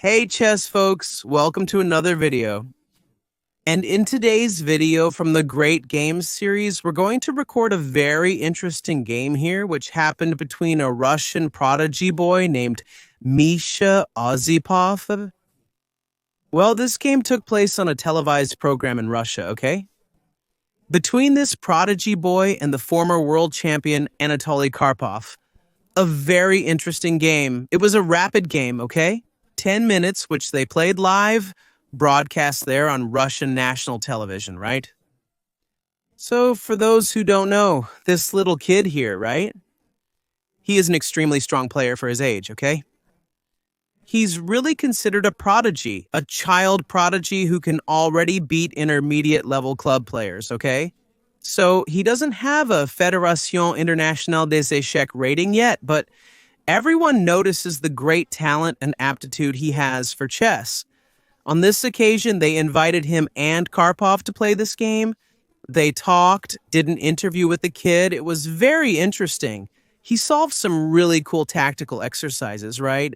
Hey chess folks, welcome to another video. And in today's video from the Great Games series, we're going to record a very interesting game here, which happened between a Russian prodigy boy named Misha Ozipov. Well, this game took place on a televised program in Russia, okay? Between this prodigy boy and the former world champion Anatoly Karpov. A very interesting game. It was a rapid game, okay? 10 minutes, which they played live, broadcast there on Russian national television, right? So for those who don't know, this little kid here, right? He is an extremely strong player for his age, okay? He's really considered a prodigy, a child prodigy who can already beat intermediate level club players, okay? So he doesn't have a Fédération Internationale des Échecs rating yet, but everyone notices the great talent and aptitude he has for chess. On this occasion, they invited him and Karpov to play this game. They talked, did an interview with the kid. It was very interesting. He solved some really cool tactical exercises, right?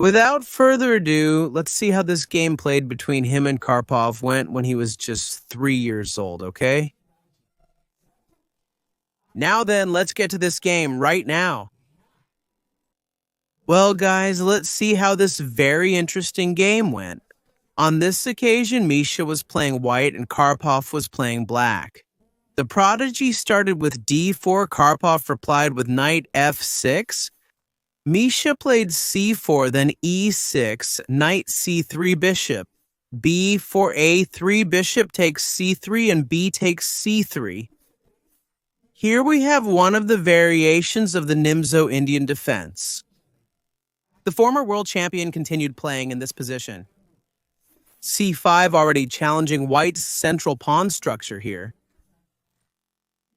Without further ado, let's see how this game played between him and Karpov went when he was just 3 years old, okay? Now then, let's get to this game right now. Well, guys, let's see how this very interesting game went. On this occasion, Misha was playing white and Karpov was playing black. The prodigy started with d4, Karpov replied with knight f6. Misha played c4, then e6, knight c3 bishop. b4 a3, bishop takes c3, and b takes c3. Here we have one of the variations of the Nimzo-Indian defense. The former world champion continued playing in this position. c5 already challenging white's central pawn structure here.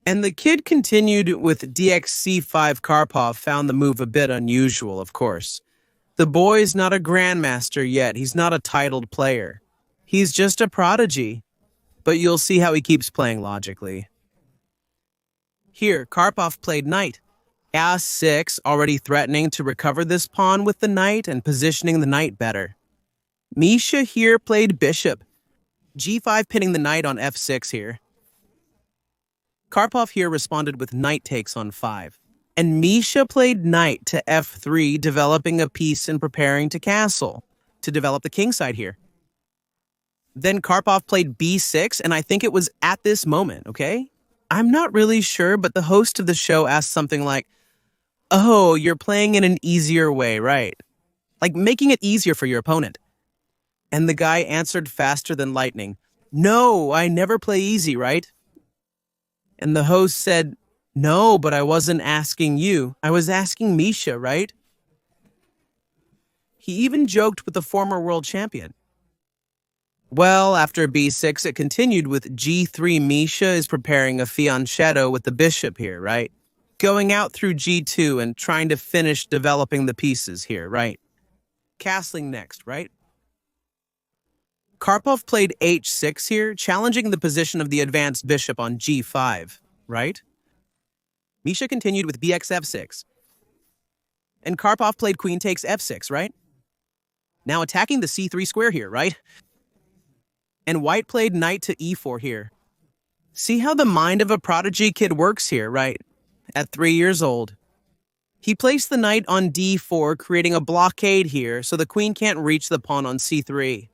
And the kid continued with dxc5. Karpov found the move a bit unusual, of course. The boy's not a grandmaster yet. He's not a titled player. He's just a prodigy. But you'll see how he keeps playing logically. Here, Karpov played knight. a6, already threatening to recover this pawn with the knight and positioning the knight better. Misha here played bishop. g5 pinning the knight on f6 here. Karpov here responded with knight takes on 5. And Misha played knight to f3, developing a piece and preparing to castle, to develop the king side here. Then Karpov played b6, and I think it was at this moment, okay? I'm not really sure, but the host of the show asked something like, "Oh, you're playing in an easier way, right? Like making it easier for your opponent." And the guy answered faster than lightning, "No, I never play easy, right?" And the host said, "No, but I wasn't asking you. I was asking Misha, right?" He even joked with the former world champion. Well, after b6, it continued with g3. Misha is preparing a fianchetto with the bishop here, right? Going out through g2 and trying to finish developing the pieces here, right? Castling next, right? Karpov played h6 here, challenging the position of the advanced bishop on g5, right? Misha continued with bxf6. And Karpov played queen takes f6, right? Now attacking the c3 square here, right? And white played knight to e4 here. See how the mind of a prodigy kid works here, right? At 3 years old. He placed the knight on d4, creating a blockade here so the queen can't reach the pawn on c3.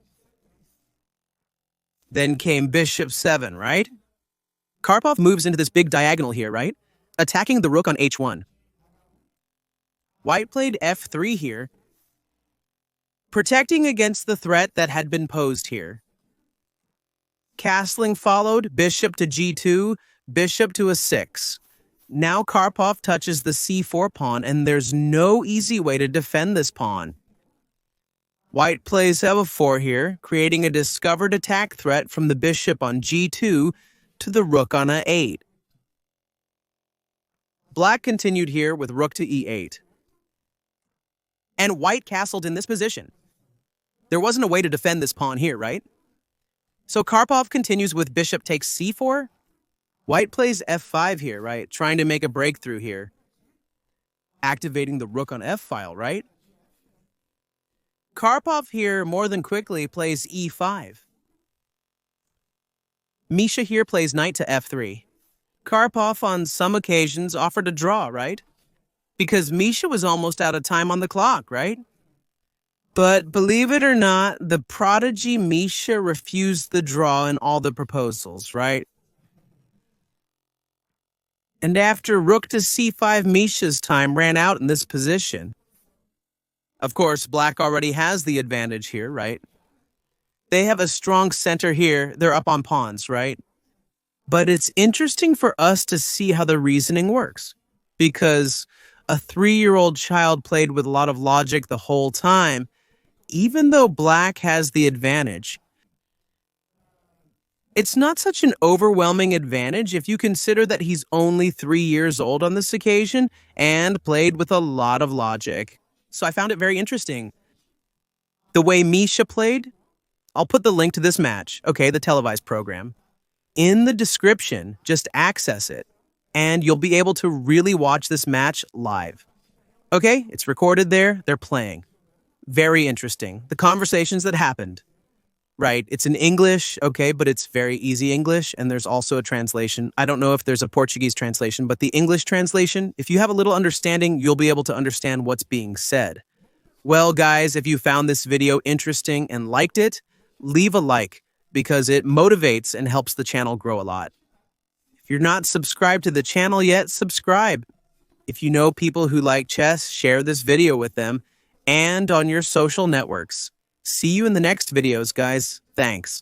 Then came bishop 7, right? Karpov moves into this big diagonal here, right? Attacking the rook on h1. White played f3 here, protecting against the threat that had been posed here. Castling followed, bishop to g2, bishop to a6. Now Karpov touches the c4 pawn, and there's no easy way to defend this pawn. White plays f4 here, creating a discovered attack threat from the bishop on g2 to the rook on a8. Black continued here with rook to e8. And white castled in this position. There wasn't a way to defend this pawn here, right? So Karpov continues with bishop takes c4. White plays f5 here, right? Trying to make a breakthrough here. Activating the rook on f-file, right? Karpov here more than quickly plays e5. Misha here plays knight to f3. Karpov on some occasions offered a draw, right? Because Misha was almost out of time on the clock, right? But believe it or not, the Prodigy Misha refused the draw in all the proposals, right? And after rook to c5, Misha's time ran out in this position. Of course, black already has the advantage here, right? They have a strong center here. They're up on pawns, right? But it's interesting for us to see how the reasoning works. Because a 3-year-old child played with a lot of logic the whole time, even though black has the advantage. It's not such an overwhelming advantage if you consider that he's only 3 years old on this occasion and played with a lot of logic. So I found it very interesting. The way Misha played, I'll put the link to this match, okay, the televised program, in the description. Just access it, and you'll be able to really watch this match live. Okay, it's recorded there, they're playing. Very interesting. The conversations that happened. Right, it's in English, okay, but it's very easy English, and there's also a translation. I don't know if there's a Portuguese translation, but the English translation, if you have a little understanding, you'll be able to understand what's being said. Well, guys, if you found this video interesting and liked it, leave a like, because it motivates and helps the channel grow a lot. If you're not subscribed to the channel yet, subscribe. If you know people who like chess, share this video with them, and on your social networks. See you in the next videos, guys. Thanks.